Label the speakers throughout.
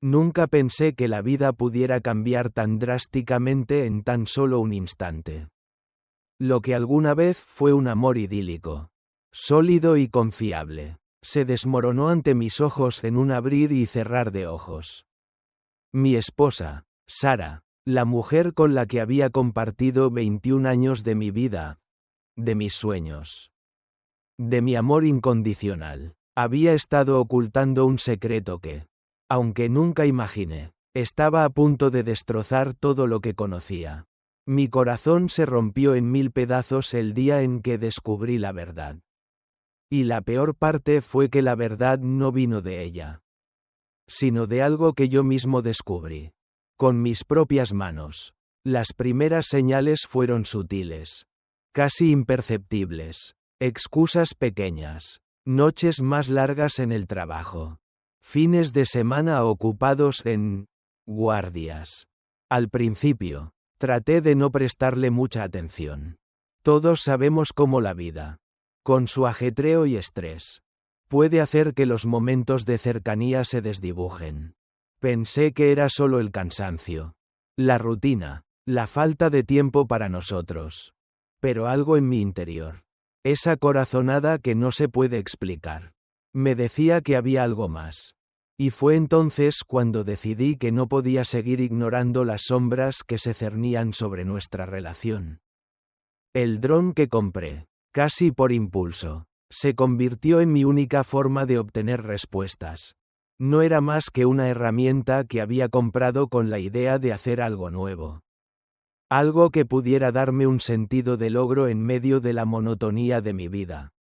Speaker 1: Nunca pensé que la vida pudiera cambiar tan drásticamente en tan solo un instante. Lo que alguna vez fue un amor idílico, sólido y confiable, se desmoronó ante mis ojos en un abrir y cerrar de ojos. Mi esposa, Sara, la mujer con la que había compartido 21 años de mi vida, de mis sueños, de mi amor incondicional, había estado ocultando un secreto que, aunque nunca imaginé, estaba a punto de destrozar todo lo que conocía. Mi corazón se rompió en 1000 pedazos el día en que descubrí la verdad. Y la peor parte fue que la verdad no vino de ella, sino de algo que yo mismo descubrí, con mis propias manos. Las primeras señales fueron sutiles, casi imperceptibles, excusas pequeñas, noches más largas en el trabajo, fines de semana ocupados en guardias. Al principio, traté de no prestarle mucha atención. Todos sabemos cómo la vida, con su ajetreo y estrés, puede hacer que los momentos de cercanía se desdibujen. Pensé que era solo el cansancio, la rutina, la falta de tiempo para nosotros. Pero algo en mi interior, esa corazonada que no se puede explicar, me decía que había algo más. Y fue entonces cuando decidí que no podía seguir ignorando las sombras que se cernían sobre nuestra relación. El dron que compré, casi por impulso, se convirtió en mi única forma de obtener respuestas. No era más que una herramienta que había comprado con la idea de hacer algo nuevo. Algo que pudiera darme un sentido de logro en medio de la monotonía de mi vida.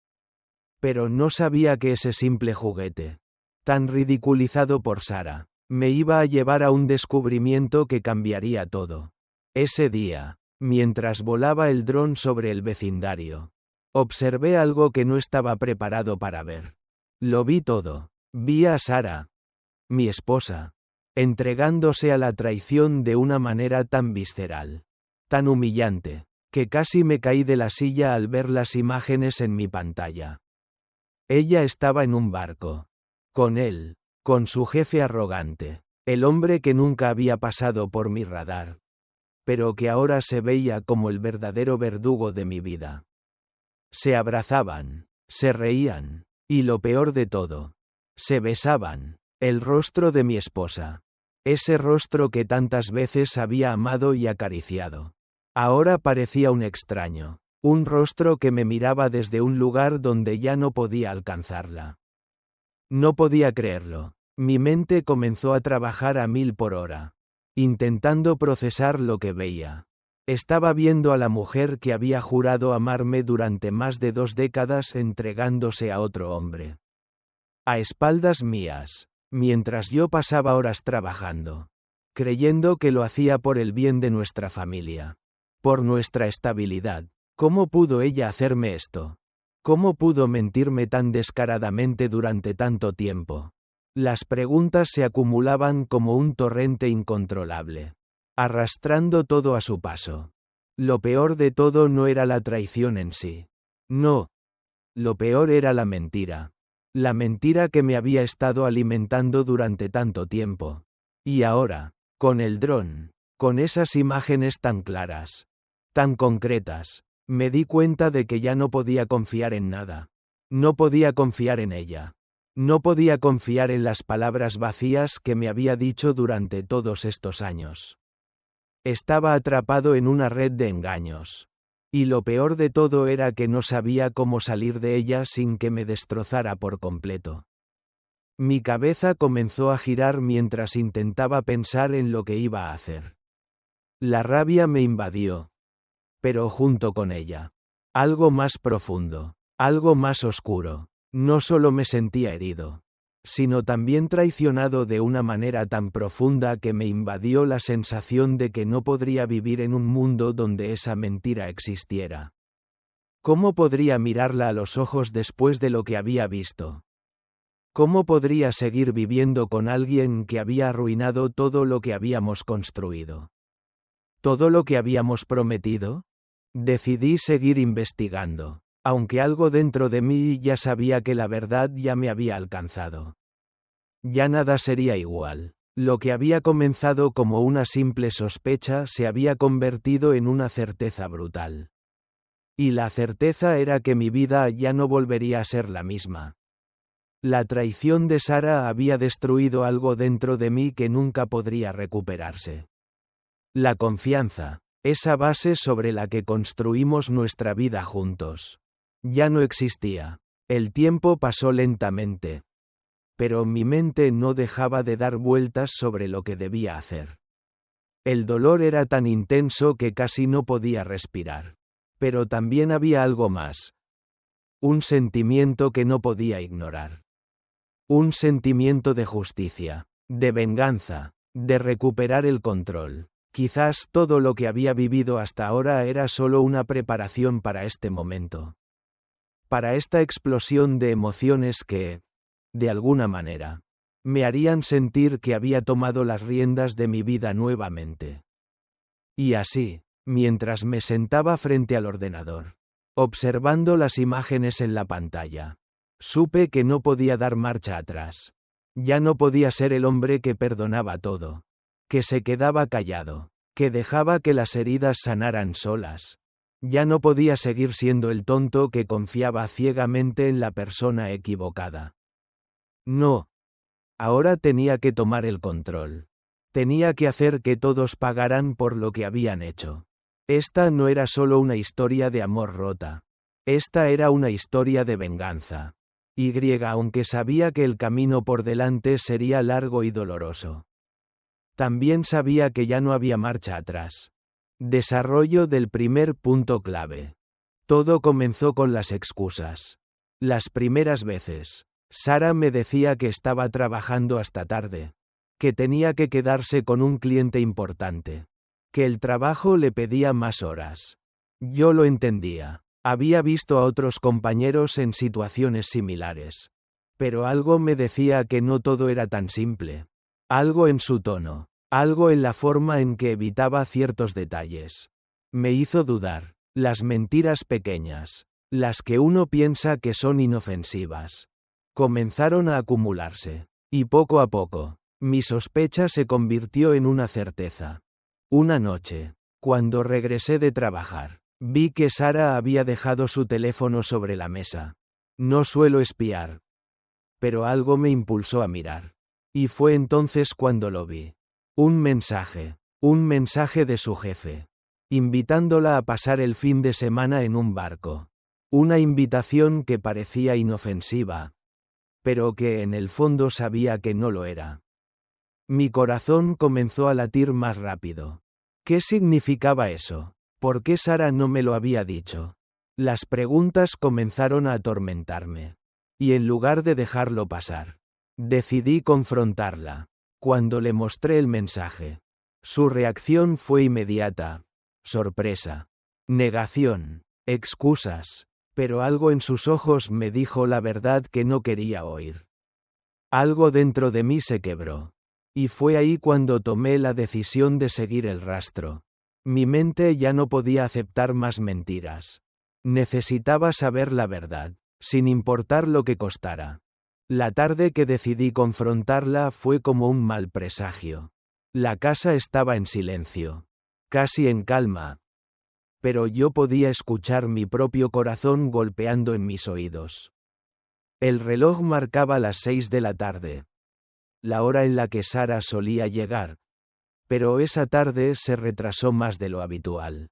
Speaker 1: Pero no sabía que ese simple juguete, tan ridiculizado por Sara, me iba a llevar a un descubrimiento que cambiaría todo. Ese día, mientras volaba el dron sobre el vecindario, observé algo que no estaba preparado para ver. Lo vi todo. Vi a Sara, mi esposa, entregándose a la traición de una manera tan visceral, tan humillante, que casi me caí de la silla al ver las imágenes en mi pantalla. Ella estaba en un barco. Con él, con su jefe arrogante, el hombre que nunca había pasado por mi radar, pero que ahora se veía como el verdadero verdugo de mi vida. Se abrazaban, se reían, y lo peor de todo, se besaban. El rostro de mi esposa, ese rostro que tantas veces había amado y acariciado, ahora parecía un extraño, un rostro que me miraba desde un lugar donde ya no podía alcanzarla. No podía creerlo. Mi mente comenzó a trabajar a 1000 por hora, intentando procesar lo que veía. Estaba viendo a la mujer que había jurado amarme durante más de 2 décadas entregándose a otro hombre. A espaldas mías, mientras yo pasaba horas trabajando, creyendo que lo hacía por el bien de nuestra familia, por nuestra estabilidad. ¿Cómo pudo ella hacerme esto? ¿Cómo pudo mentirme tan descaradamente durante tanto tiempo? Las preguntas se acumulaban como un torrente incontrolable, arrastrando todo a su paso. Lo peor de todo no era la traición en sí. No. Lo peor era la mentira. La mentira que me había estado alimentando durante tanto tiempo. Y ahora, con el dron, con esas imágenes tan claras, tan concretas, me di cuenta de que ya no podía confiar en nada. No podía confiar en ella. No podía confiar en las palabras vacías que me había dicho durante todos estos años. Estaba atrapado en una red de engaños. Y lo peor de todo era que no sabía cómo salir de ella sin que me destrozara por completo. Mi cabeza comenzó a girar mientras intentaba pensar en lo que iba a hacer. La rabia me invadió. Pero junto con ella, algo más profundo, algo más oscuro. No solo me sentía herido, sino también traicionado de una manera tan profunda que me invadió la sensación de que no podría vivir en un mundo donde esa mentira existiera. ¿Cómo podría mirarla a los ojos después de lo que había visto? ¿Cómo podría seguir viviendo con alguien que había arruinado todo lo que habíamos construido? ¿Todo lo que habíamos prometido? Decidí seguir investigando, aunque algo dentro de mí ya sabía que la verdad ya me había alcanzado. Ya nada sería igual. Lo que había comenzado como una simple sospecha se había convertido en una certeza brutal. Y la certeza era que mi vida ya no volvería a ser la misma. La traición de Sara había destruido algo dentro de mí que nunca podría recuperarse. La confianza, esa base sobre la que construimos nuestra vida juntos, ya no existía. El tiempo pasó lentamente. Pero mi mente no dejaba de dar vueltas sobre lo que debía hacer. El dolor era tan intenso que casi no podía respirar. Pero también había algo más. Un sentimiento que no podía ignorar. Un sentimiento de justicia, de venganza, de recuperar el control. Quizás todo lo que había vivido hasta ahora era solo una preparación para este momento. Para esta explosión de emociones que, de alguna manera, me harían sentir que había tomado las riendas de mi vida nuevamente. Y así, mientras me sentaba frente al ordenador, observando las imágenes en la pantalla, supe que no podía dar marcha atrás. Ya no podía ser el hombre que perdonaba todo, que se quedaba callado, que dejaba que las heridas sanaran solas. Ya no podía seguir siendo el tonto que confiaba ciegamente en la persona equivocada. No. Ahora tenía que tomar el control. Tenía que hacer que todos pagaran por lo que habían hecho. Esta no era solo una historia de amor rota. Esta era una historia de venganza. Aunque sabía que el camino por delante sería largo y doloroso. También sabía que ya no había marcha atrás. Desarrollo del primer punto clave. Todo comenzó con las excusas. Las primeras veces, Sara me decía que estaba trabajando hasta tarde, que tenía que quedarse con un cliente importante, que el trabajo le pedía más horas. Yo lo entendía. Había visto a otros compañeros en situaciones similares. Pero algo me decía que no todo era tan simple. Algo en su tono, algo en la forma en que evitaba ciertos detalles. Me hizo dudar. Las mentiras pequeñas, las que uno piensa que son inofensivas, comenzaron a acumularse. Y poco a poco, mi sospecha se convirtió en una certeza. Una noche, cuando regresé de trabajar, vi que Sara había dejado su teléfono sobre la mesa. No suelo espiar. Pero algo me impulsó a mirar. Y fue entonces cuando lo vi. Un mensaje de su jefe, invitándola a pasar el fin de semana en un barco. Una invitación que parecía inofensiva, pero que en el fondo sabía que no lo era. Mi corazón comenzó a latir más rápido. ¿Qué significaba eso? ¿Por qué Sara no me lo había dicho? Las preguntas comenzaron a atormentarme. Y en lugar de dejarlo pasar, decidí confrontarla. Cuando le mostré el mensaje, su reacción fue inmediata. Sorpresa. Negación. Excusas. Pero algo en sus ojos me dijo la verdad que no quería oír. Algo dentro de mí se quebró. Y fue ahí cuando tomé la decisión de seguir el rastro. Mi mente ya no podía aceptar más mentiras. Necesitaba saber la verdad, sin importar lo que costara. La tarde que decidí confrontarla fue como un mal presagio. La casa estaba en silencio, casi en calma. Pero yo podía escuchar mi propio corazón golpeando en mis oídos. El reloj marcaba las 6 de la tarde. La hora en la que Sara solía llegar. Pero esa tarde se retrasó más de lo habitual.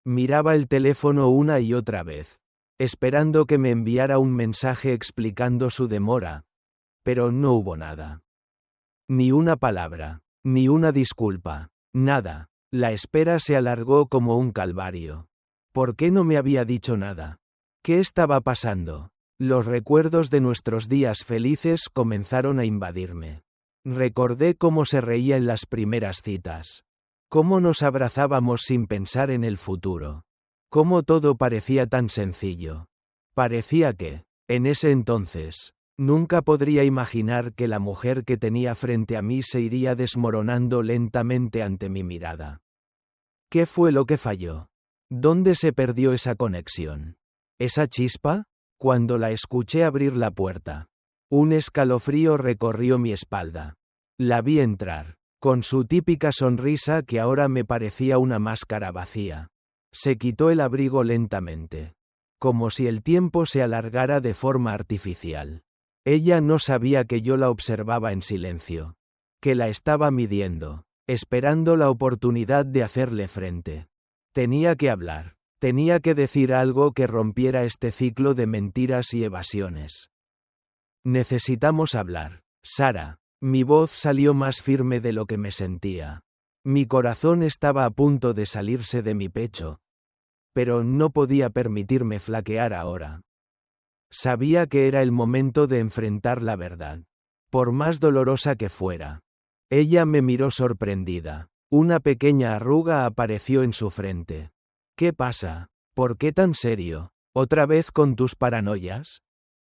Speaker 1: Miraba el teléfono una y otra vez, esperando que me enviara un mensaje explicando su demora. Pero no hubo nada. Ni una palabra, ni una disculpa, nada. La espera se alargó como un calvario. ¿Por qué no me había dicho nada? ¿Qué estaba pasando? Los recuerdos de nuestros días felices comenzaron a invadirme. Recordé cómo se reía en las primeras citas. Cómo nos abrazábamos sin pensar en el futuro. Cómo todo parecía tan sencillo. Parecía que, en ese entonces, nunca podría imaginar que la mujer que tenía frente a mí se iría desmoronando lentamente ante mi mirada. ¿Qué fue lo que falló? ¿Dónde se perdió esa conexión? ¿Esa chispa? Cuando la escuché abrir la puerta, un escalofrío recorrió mi espalda. La vi entrar, con su típica sonrisa que ahora me parecía una máscara vacía. Se quitó el abrigo lentamente, como si el tiempo se alargara de forma artificial. Ella no sabía que yo la observaba en silencio, que la estaba midiendo, esperando la oportunidad de hacerle frente. Tenía que hablar, tenía que decir algo que rompiera este ciclo de mentiras y evasiones. Necesitamos hablar, Sara. Mi voz salió más firme de lo que me sentía. Mi corazón estaba a punto de salirse de mi pecho. Pero no podía permitirme flaquear ahora. Sabía que era el momento de enfrentar la verdad, por más dolorosa que fuera. Ella me miró sorprendida. Una pequeña arruga apareció en su frente. ¿Qué pasa? ¿Por qué tan serio? ¿Otra vez con tus paranoias?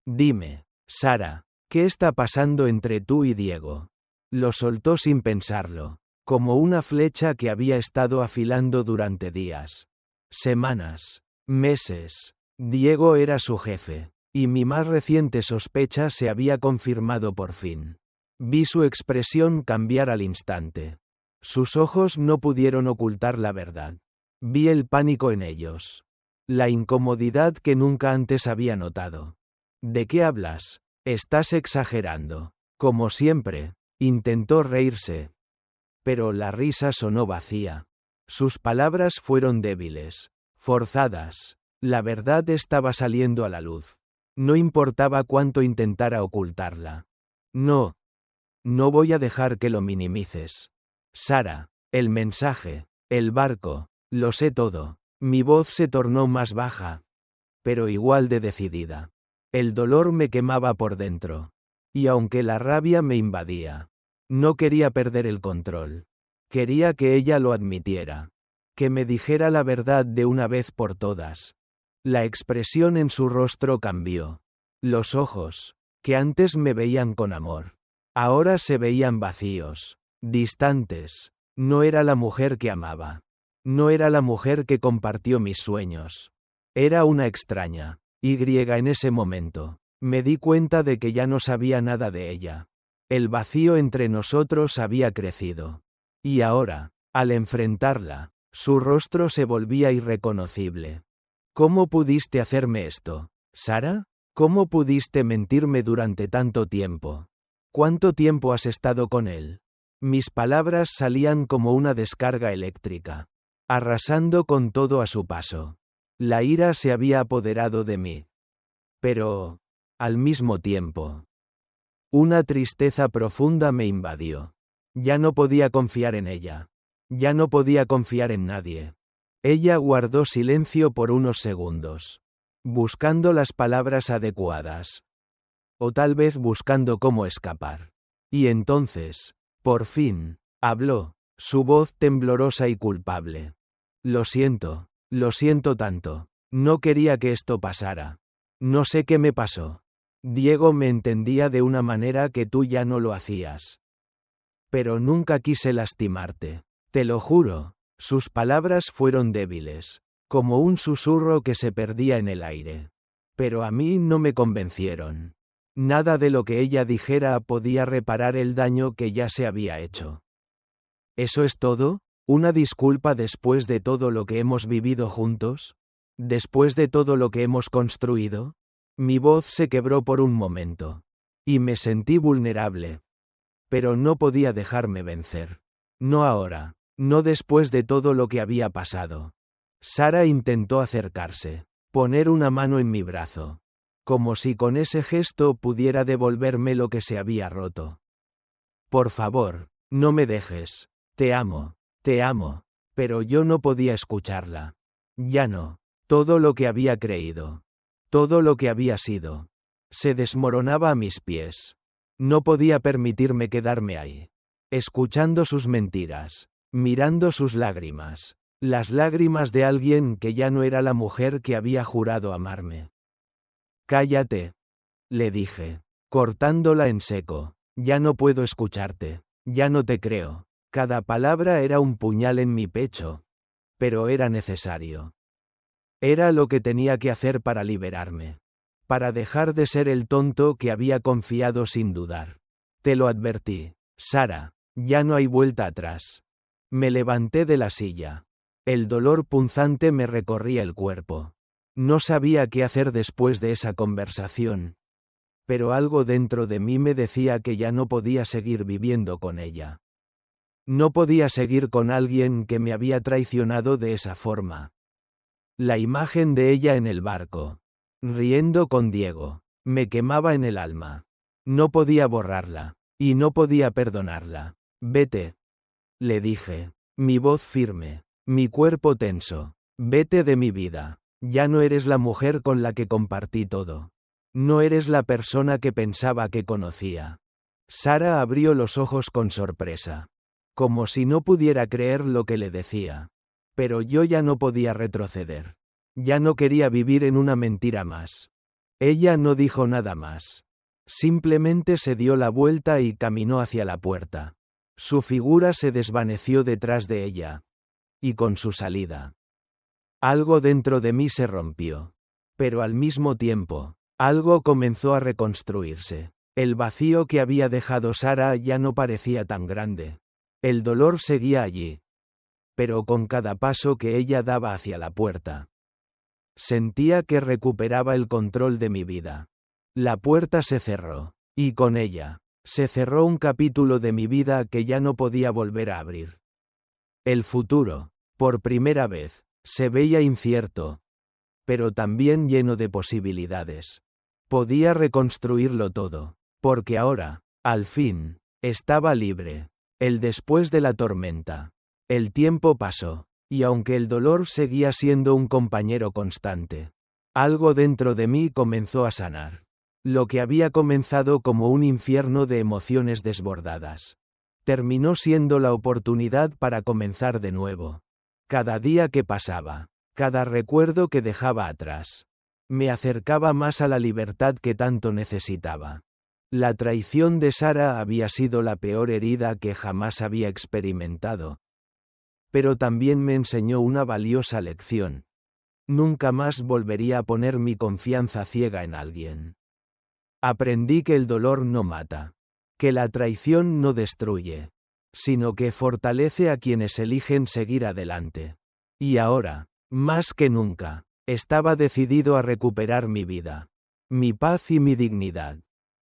Speaker 1: Dime, Sara, ¿qué está pasando entre tú y Diego? Lo soltó sin pensarlo, como una flecha que había estado afilando durante días, semanas, meses. Diego era su jefe, y mi más reciente sospecha se había confirmado por fin. Vi su expresión cambiar al instante. Sus ojos no pudieron ocultar la verdad. Vi el pánico en ellos. La incomodidad que nunca antes había notado. ¿De qué hablas? Estás exagerando. Como siempre, intentó reírse. Pero la risa sonó vacía. Sus palabras fueron débiles, forzadas. La verdad estaba saliendo a la luz. No importaba cuánto intentara ocultarla. No. No voy a dejar que lo minimices. Sara, el mensaje, el barco, lo sé todo. Mi voz se tornó más baja, pero igual de decidida. El dolor me quemaba por dentro. Y aunque la rabia me invadía, no quería perder el control. Quería que ella lo admitiera. Que me dijera la verdad de una vez por todas. La expresión en su rostro cambió. Los ojos, que antes me veían con amor, ahora se veían vacíos, distantes. No era la mujer que amaba. No era la mujer que compartió mis sueños. Era una extraña. En ese momento, me di cuenta de que ya no sabía nada de ella. El vacío entre nosotros había crecido. Y ahora, al enfrentarla, su rostro se volvía irreconocible. ¿Cómo pudiste hacerme esto, Sara? ¿Cómo pudiste mentirme durante tanto tiempo? ¿Cuánto tiempo has estado con él? Mis palabras salían como una descarga eléctrica, arrasando con todo a su paso. La ira se había apoderado de mí. Pero, al mismo tiempo, una tristeza profunda me invadió. Ya no podía confiar en ella. Ya no podía confiar en nadie. Ella guardó silencio por unos segundos, buscando las palabras adecuadas. O tal vez buscando cómo escapar. Y entonces, por fin, habló, su voz temblorosa y culpable. Lo siento tanto. No quería que esto pasara. No sé qué me pasó. Diego me entendía de una manera que tú ya no lo hacías. Pero nunca quise lastimarte. Te lo juro. Sus palabras fueron débiles, como un susurro que se perdía en el aire. Pero a mí no me convencieron. Nada de lo que ella dijera podía reparar el daño que ya se había hecho. ¿Eso es todo? ¿Una disculpa después de todo lo que hemos vivido juntos? ¿Después de todo lo que hemos construido? Mi voz se quebró por un momento. Y me sentí vulnerable. Pero no podía dejarme vencer. No ahora. No después de todo lo que había pasado. Sara intentó acercarse, poner una mano en mi brazo, como si con ese gesto pudiera devolverme lo que se había roto. Por favor, no me dejes. Te amo, pero yo no podía escucharla. Ya no. Todo lo que había creído, todo lo que había sido, se desmoronaba a mis pies. No podía permitirme quedarme ahí, escuchando sus mentiras. Mirando sus lágrimas, las lágrimas de alguien que ya no era la mujer que había jurado amarme. Cállate, le dije, cortándola en seco. Ya no puedo escucharte, ya no te creo. Cada palabra era un puñal en mi pecho. Pero era necesario. Era lo que tenía que hacer para liberarme. Para dejar de ser el tonto que había confiado sin dudar. Te lo advertí, Sara, ya no hay vuelta atrás. Me levanté de la silla. El dolor punzante me recorría el cuerpo. No sabía qué hacer después de esa conversación. Pero algo dentro de mí me decía que ya no podía seguir viviendo con ella. No podía seguir con alguien que me había traicionado de esa forma. La imagen de ella en el barco, riendo con Diego, me quemaba en el alma. No podía borrarla, y no podía perdonarla. Vete, le dije, mi voz firme, mi cuerpo tenso. Vete de mi vida. Ya no eres la mujer con la que compartí todo. No eres la persona que pensaba que conocía. Sara abrió los ojos con sorpresa. Como si no pudiera creer lo que le decía. Pero yo ya no podía retroceder. Ya no quería vivir en una mentira más. Ella no dijo nada más. Simplemente se dio la vuelta y caminó hacia la puerta. Su figura se desvaneció detrás de ella. Y con su salida, algo dentro de mí se rompió. Pero al mismo tiempo, algo comenzó a reconstruirse. El vacío que había dejado Sara ya no parecía tan grande. El dolor seguía allí. Pero con cada paso que ella daba hacia la puerta, sentía que recuperaba el control de mi vida. La puerta se cerró, y con ella, se cerró un capítulo de mi vida que ya no podía volver a abrir. El futuro, por primera vez, se veía incierto, pero también lleno de posibilidades. Podía reconstruirlo todo, porque ahora, al fin, estaba libre. El después de la tormenta. El tiempo pasó, y aunque el dolor seguía siendo un compañero constante, algo dentro de mí comenzó a sanar. Lo que había comenzado como un infierno de emociones desbordadas, terminó siendo la oportunidad para comenzar de nuevo. Cada día que pasaba, cada recuerdo que dejaba atrás, me acercaba más a la libertad que tanto necesitaba. La traición de Sara había sido la peor herida que jamás había experimentado. Pero también me enseñó una valiosa lección. Nunca más volvería a poner mi confianza ciega en alguien. Aprendí que el dolor no mata, que la traición no destruye, sino que fortalece a quienes eligen seguir adelante. Y ahora, más que nunca, estaba decidido a recuperar mi vida, mi paz y mi dignidad.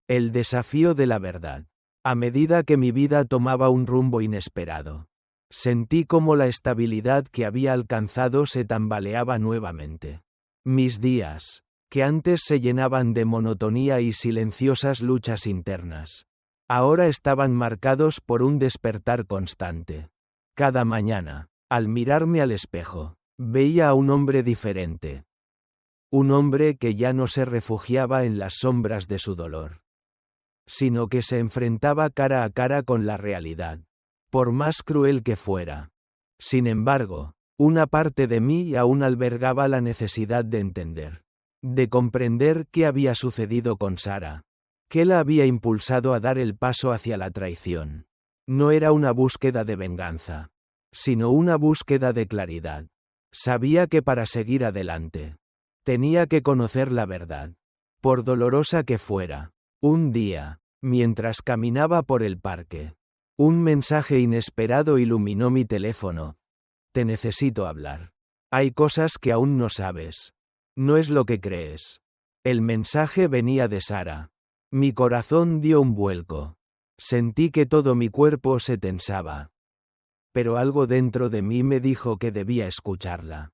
Speaker 1: El desafío de la verdad. A medida que mi vida tomaba un rumbo inesperado, sentí como la estabilidad que había alcanzado se tambaleaba nuevamente. Mis días, que antes se llenaban de monotonía y silenciosas luchas internas, ahora estaban marcados por un despertar constante. Cada mañana, al mirarme al espejo, veía a un hombre diferente. Un hombre que ya no se refugiaba en las sombras de su dolor, sino que se enfrentaba cara a cara con la realidad, por más cruel que fuera. Sin embargo, una parte de mí aún albergaba la necesidad de entender, de comprender qué había sucedido con Sara, qué la había impulsado a dar el paso hacia la traición. No era una búsqueda de venganza, sino una búsqueda de claridad. Sabía que para seguir adelante, tenía que conocer la verdad, por dolorosa que fuera. Un día, mientras caminaba por el parque, un mensaje inesperado iluminó mi teléfono. Te necesito hablar. Hay cosas que aún no sabes. No es lo que crees. El mensaje venía de Sara. Mi corazón dio un vuelco. Sentí que todo mi cuerpo se tensaba. Pero algo dentro de mí me dijo que debía escucharla.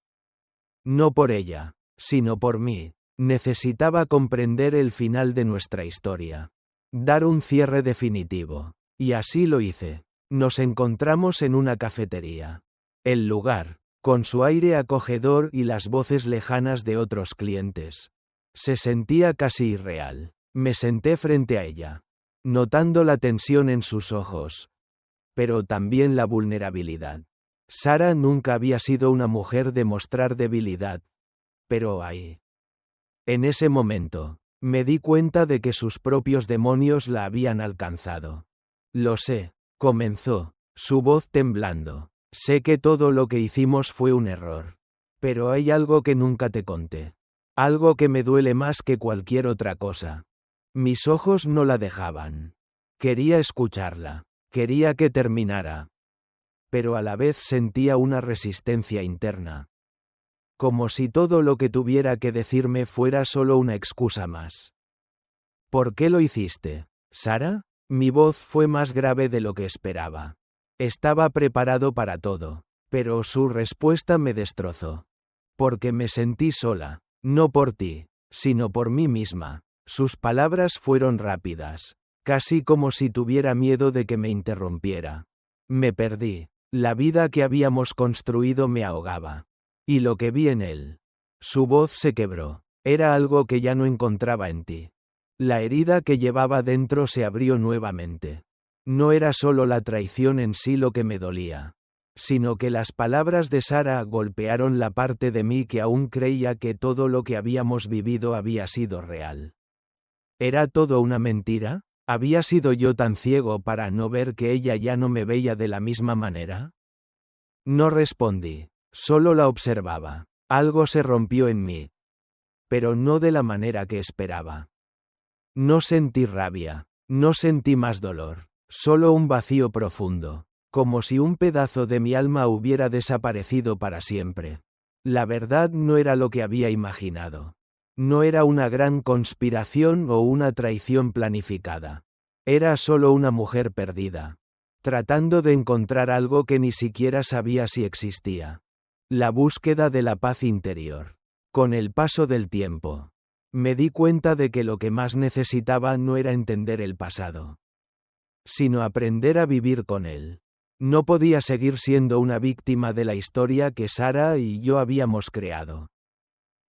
Speaker 1: No por ella, sino por mí. Necesitaba comprender el final de nuestra historia. Dar un cierre definitivo. Y así lo hice. Nos encontramos en una cafetería. El lugar, con su aire acogedor y las voces lejanas de otros clientes, se sentía casi irreal. Me senté frente a ella, notando la tensión en sus ojos, pero también la vulnerabilidad. Sara nunca había sido una mujer de mostrar debilidad, pero ahí, en ese momento, me di cuenta de que sus propios demonios la habían alcanzado. Lo sé, comenzó, su voz temblando. Sé que todo lo que hicimos fue un error. Pero hay algo que nunca te conté. Algo que me duele más que cualquier otra cosa. Mis ojos no la dejaban. Quería escucharla. Quería que terminara. Pero a la vez sentía una resistencia interna. Como si todo lo que tuviera que decirme fuera solo una excusa más. ¿Por qué lo hiciste, Sara? Mi voz fue más grave de lo que esperaba. Estaba preparado para todo, pero su respuesta me destrozó. Porque me sentí sola, no por ti, sino por mí misma. Sus palabras fueron rápidas, casi como si tuviera miedo de que me interrumpiera. Me perdí. La vida que habíamos construido me ahogaba. Y lo que vi en él. Su voz se quebró. Era algo que ya no encontraba en ti. La herida que llevaba dentro se abrió nuevamente. No era solo la traición en sí lo que me dolía, sino que las palabras de Sara golpearon la parte de mí que aún creía que todo lo que habíamos vivido había sido real. ¿Era todo una mentira? ¿Había sido yo tan ciego para no ver que ella ya no me veía de la misma manera? No respondí, solo la observaba. Algo se rompió en mí. Pero no de la manera que esperaba. No sentí rabia, no sentí más dolor, solo un vacío profundo, como si un pedazo de mi alma hubiera desaparecido para siempre. La verdad no era lo que había imaginado. No era una gran conspiración o una traición planificada. Era solo una mujer perdida, tratando de encontrar algo que ni siquiera sabía si existía. La búsqueda de la paz interior. Con el paso del tiempo, me di cuenta de que lo que más necesitaba no era entender el pasado, sino aprender a vivir con él. No podía seguir siendo una víctima de la historia que Sara y yo habíamos creado.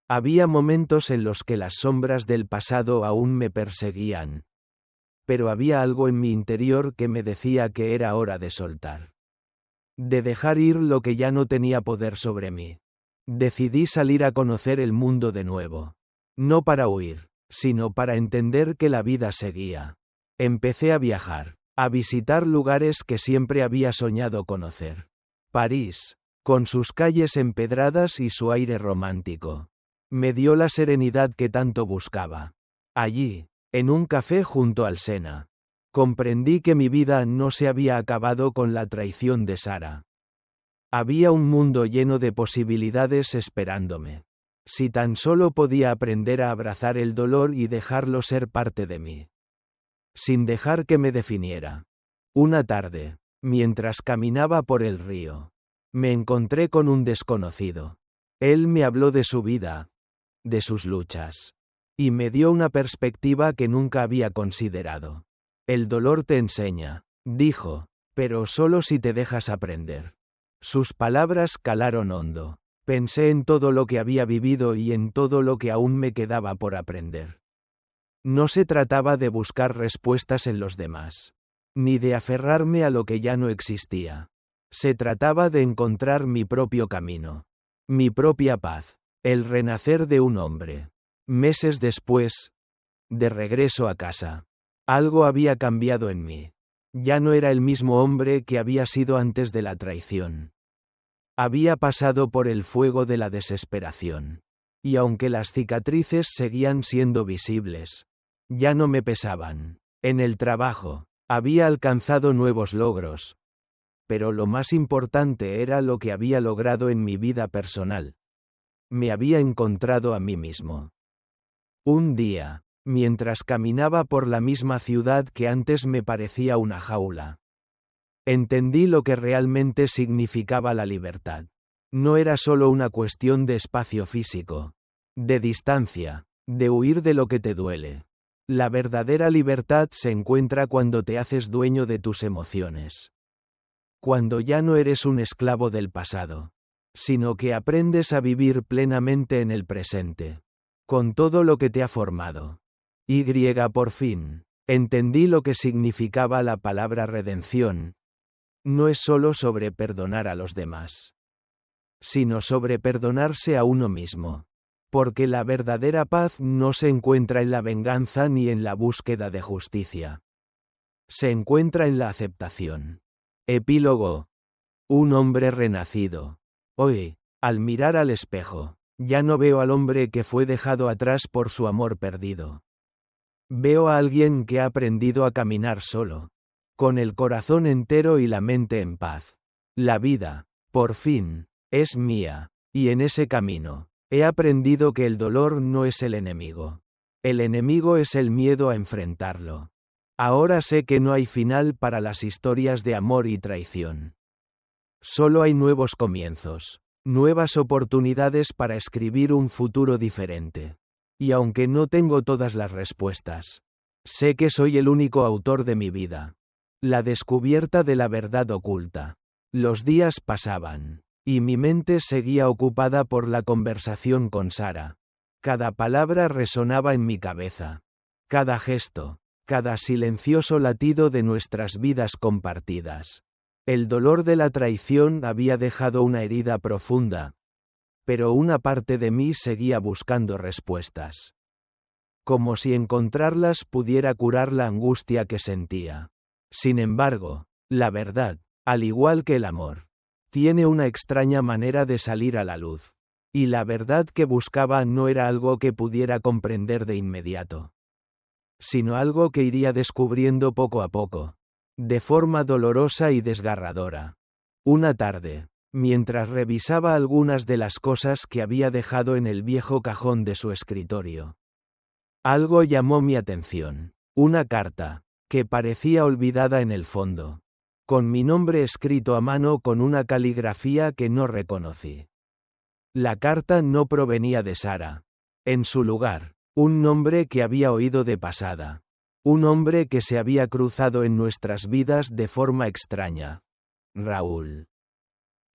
Speaker 1: Había momentos en los que las sombras del pasado aún me perseguían. Pero había algo en mi interior que me decía que era hora de soltar. De dejar ir lo que ya no tenía poder sobre mí. Decidí salir a conocer el mundo de nuevo. No para huir, sino para entender que la vida seguía. Empecé a viajar, a visitar lugares que siempre había soñado conocer. París, con sus calles empedradas y su aire romántico, me dio la serenidad que tanto buscaba. Allí, en un café junto al Sena, comprendí que mi vida no se había acabado con la traición de Sara. Había un mundo lleno de posibilidades esperándome. Si tan solo podía aprender a abrazar el dolor y dejarlo ser parte de mí. Sin dejar que me definiera. Una tarde, mientras caminaba por el río, me encontré con un desconocido. Él me habló de su vida, de sus luchas, y me dio una perspectiva que nunca había considerado. El dolor te enseña, dijo, pero solo si te dejas aprender. Sus palabras calaron hondo. Pensé en todo lo que había vivido y en todo lo que aún me quedaba por aprender. No se trataba de buscar respuestas en los demás, ni de aferrarme a lo que ya no existía. Se trataba de encontrar mi propio camino, mi propia paz, el renacer de un hombre. Meses después, de regreso a casa, algo había cambiado en mí. Ya no era el mismo hombre que había sido antes de la traición. Había pasado por el fuego de la desesperación. Y aunque las cicatrices seguían siendo visibles, ya no me pesaban. En el trabajo, había alcanzado nuevos logros. Pero lo más importante era lo que había logrado en mi vida personal. Me había encontrado a mí mismo. Un día, mientras caminaba por la misma ciudad que antes me parecía una jaula, entendí lo que realmente significaba la libertad. No era solo una cuestión de espacio físico, de distancia, de huir de lo que te duele. La verdadera libertad se encuentra cuando te haces dueño de tus emociones. Cuando ya no eres un esclavo del pasado, sino que aprendes a vivir plenamente en el presente, con todo lo que te ha formado. Por fin, entendí lo que significaba la palabra redención. No es solo sobre perdonar a los demás, sino sobre perdonarse a uno mismo. Porque la verdadera paz no se encuentra en la venganza ni en la búsqueda de justicia. Se encuentra en la aceptación. Epílogo. Un hombre renacido. Hoy, al mirar al espejo, ya no veo al hombre que fue dejado atrás por su amor perdido. Veo a alguien que ha aprendido a caminar solo, con el corazón entero y la mente en paz. La vida, por fin, es mía, y en ese camino, he aprendido que el dolor no es el enemigo. El enemigo es el miedo a enfrentarlo. Ahora sé que no hay final para las historias de amor y traición. Solo hay nuevos comienzos, nuevas oportunidades para escribir un futuro diferente. Y aunque no tengo todas las respuestas, sé que soy el único autor de mi vida. La descubierta de la verdad oculta. Los días pasaban, y mi mente seguía ocupada por la conversación con Sara. Cada palabra resonaba en mi cabeza. Cada gesto, cada silencioso latido de nuestras vidas compartidas. El dolor de la traición había dejado una herida profunda, pero una parte de mí seguía buscando respuestas. Como si encontrarlas pudiera curar la angustia que sentía. Sin embargo, la verdad, al igual que el amor, tiene una extraña manera de salir a la luz. Y la verdad que buscaba no era algo que pudiera comprender de inmediato, sino algo que iría descubriendo poco a poco, de forma dolorosa y desgarradora. Una tarde, mientras revisaba algunas de las cosas que había dejado en el viejo cajón de su escritorio, algo llamó mi atención. Una carta, que parecía olvidada en el fondo, con mi nombre escrito a mano con una caligrafía que no reconocí. La carta no provenía de Sara. En su lugar, un nombre que había oído de pasada. Un hombre que se había cruzado en nuestras vidas de forma extraña. Raúl.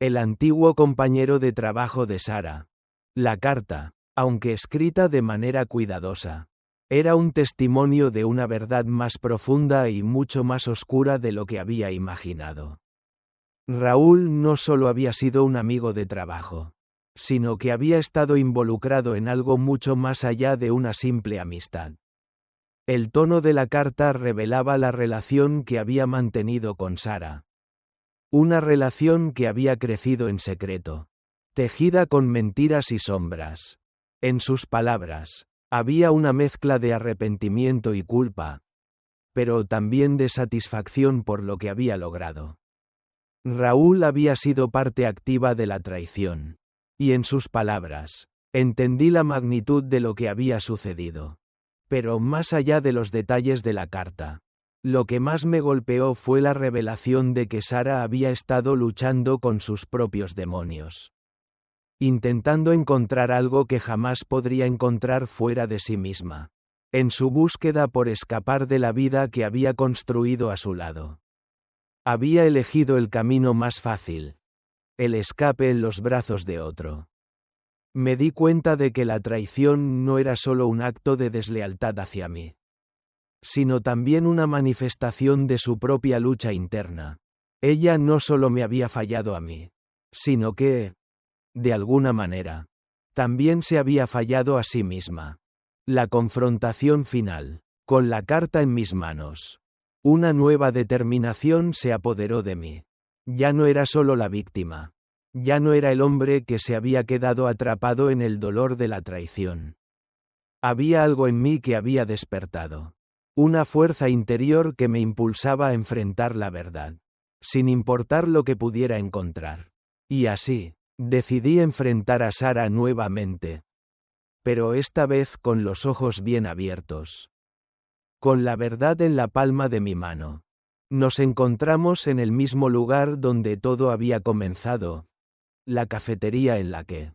Speaker 1: El antiguo compañero de trabajo de Sara. La carta, aunque escrita de manera cuidadosa, era un testimonio de una verdad más profunda y mucho más oscura de lo que había imaginado. Raúl no solo había sido un amigo de trabajo, sino que había estado involucrado en algo mucho más allá de una simple amistad. El tono de la carta revelaba la relación que había mantenido con Sara. Una relación que había crecido en secreto, tejida con mentiras y sombras. En sus palabras, había una mezcla de arrepentimiento y culpa, pero también de satisfacción por lo que había logrado. Raúl había sido parte activa de la traición, y en sus palabras, entendí la magnitud de lo que había sucedido. Pero más allá de los detalles de la carta, lo que más me golpeó fue la revelación de que Sara había estado luchando con sus propios demonios, intentando encontrar algo que jamás podría encontrar fuera de sí misma, en su búsqueda por escapar de la vida que había construido a su lado. Había elegido el camino más fácil, el escape en los brazos de otro. Me di cuenta de que la traición no era solo un acto de deslealtad hacia mí, sino también una manifestación de su propia lucha interna. Ella no solo me había fallado a mí, sino que, de alguna manera, también se había fallado a sí misma. La confrontación final, con la carta en mis manos. Una nueva determinación se apoderó de mí. Ya no era solo la víctima. Ya no era el hombre que se había quedado atrapado en el dolor de la traición. Había algo en mí que había despertado. Una fuerza interior que me impulsaba a enfrentar la verdad, sin importar lo que pudiera encontrar. Y así, decidí enfrentar a Sara nuevamente. Pero esta vez con los ojos bien abiertos. Con la verdad en la palma de mi mano. Nos encontramos en el mismo lugar donde todo había comenzado. La cafetería en la que,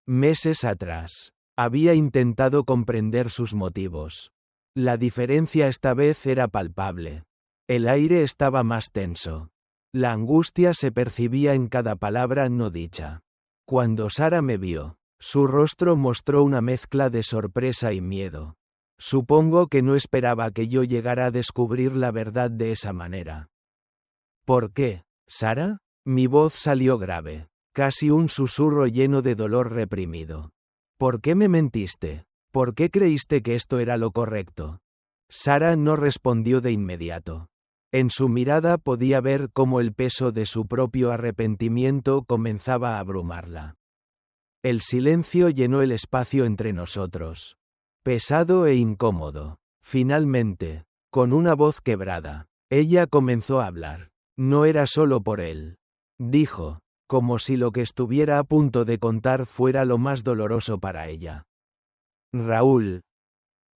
Speaker 1: meses atrás, había intentado comprender sus motivos. La diferencia esta vez era palpable. El aire estaba más tenso. La angustia se percibía en cada palabra no dicha. Cuando Sara me vio, su rostro mostró una mezcla de sorpresa y miedo. Supongo que no esperaba que yo llegara a descubrir la verdad de esa manera. ¿Por qué, Sara? Mi voz salió grave. Casi un susurro lleno de dolor reprimido. ¿Por qué me mentiste? ¿Por qué creíste que esto era lo correcto? Sara no respondió de inmediato. En su mirada podía ver cómo el peso de su propio arrepentimiento comenzaba a abrumarla. El silencio llenó el espacio entre nosotros. Pesado e incómodo. Finalmente, con una voz quebrada, Ella comenzó a hablar. No era solo por él. Dijo, como si lo que estuviera a punto de contar fuera lo más doloroso para ella. Raúl.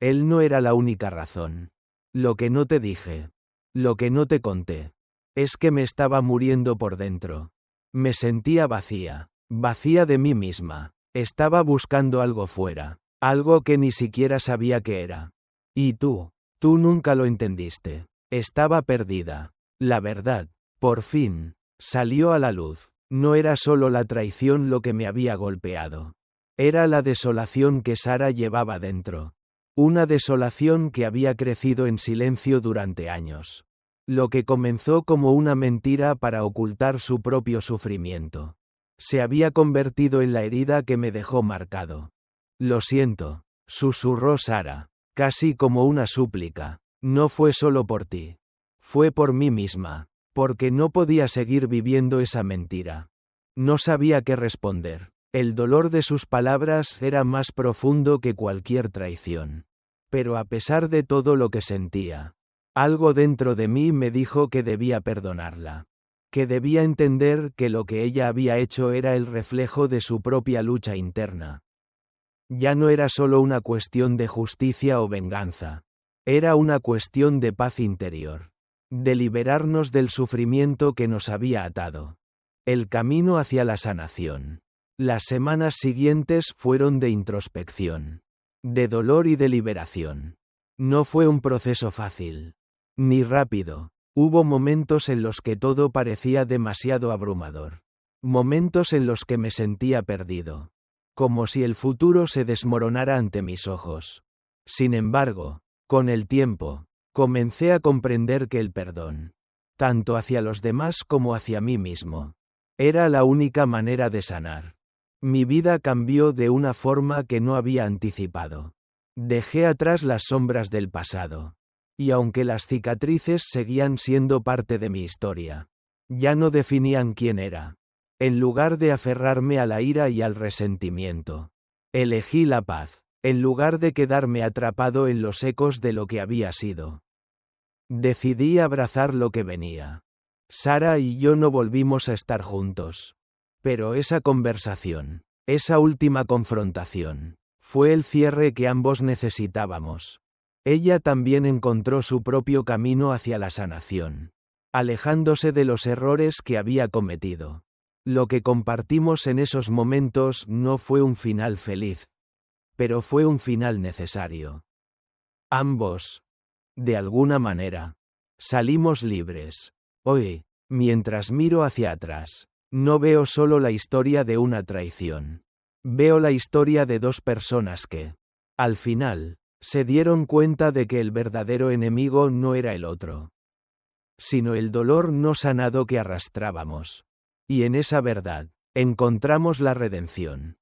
Speaker 1: Él no era la única razón. Lo que no te dije. Lo que no te conté. Es que me estaba muriendo por dentro. Me sentía vacía. Vacía de mí misma. Estaba buscando algo fuera. Algo que ni siquiera sabía qué era. Y tú nunca lo entendiste. Estaba perdida. La verdad, por fin, salió a la luz. No era solo la traición lo que me había golpeado. Era la desolación que Sara llevaba dentro. Una desolación que había crecido en silencio durante años. Lo que comenzó como una mentira para ocultar su propio sufrimiento. Se había convertido en la herida que me dejó marcado. Lo siento, susurró Sara, casi como una súplica. No fue solo por ti. Fue por mí misma, porque no podía seguir viviendo esa mentira. No sabía qué responder. El dolor de sus palabras era más profundo que cualquier traición. Pero a pesar de todo lo que sentía, algo dentro de mí me dijo que debía perdonarla. Que debía entender que lo que ella había hecho era el reflejo de su propia lucha interna. Ya no era solo una cuestión de justicia o venganza. Era una cuestión de paz interior. De liberarnos del sufrimiento que nos había atado. El camino hacia la sanación. Las semanas siguientes fueron de introspección. De dolor y de liberación. No fue un proceso fácil. Ni rápido. Hubo momentos en los que todo parecía demasiado abrumador. Momentos en los que me sentía perdido. Como si el futuro se desmoronara ante mis ojos. Sin embargo, con el tiempo, comencé a comprender que el perdón, tanto hacia los demás como hacia mí mismo, era la única manera de sanar. Mi vida cambió de una forma que no había anticipado. Dejé atrás las sombras del pasado. Y aunque las cicatrices seguían siendo parte de mi historia, ya no definían quién era. En lugar de aferrarme a la ira y al resentimiento, elegí la paz, en lugar de quedarme atrapado en los ecos de lo que había sido. Decidí abrazar lo que venía. Sara y yo no volvimos a estar juntos. Pero esa conversación, esa última confrontación, fue el cierre que ambos necesitábamos. Ella también encontró su propio camino hacia la sanación, alejándose de los errores que había cometido. Lo que compartimos en esos momentos no fue un final feliz, pero fue un final necesario. Ambos, de alguna manera, salimos libres. Hoy, mientras miro hacia atrás, no veo solo la historia de una traición. Veo la historia de dos personas que, al final, se dieron cuenta de que el verdadero enemigo no era el otro, sino el dolor no sanado que arrastrábamos. Y en esa verdad, encontramos la redención.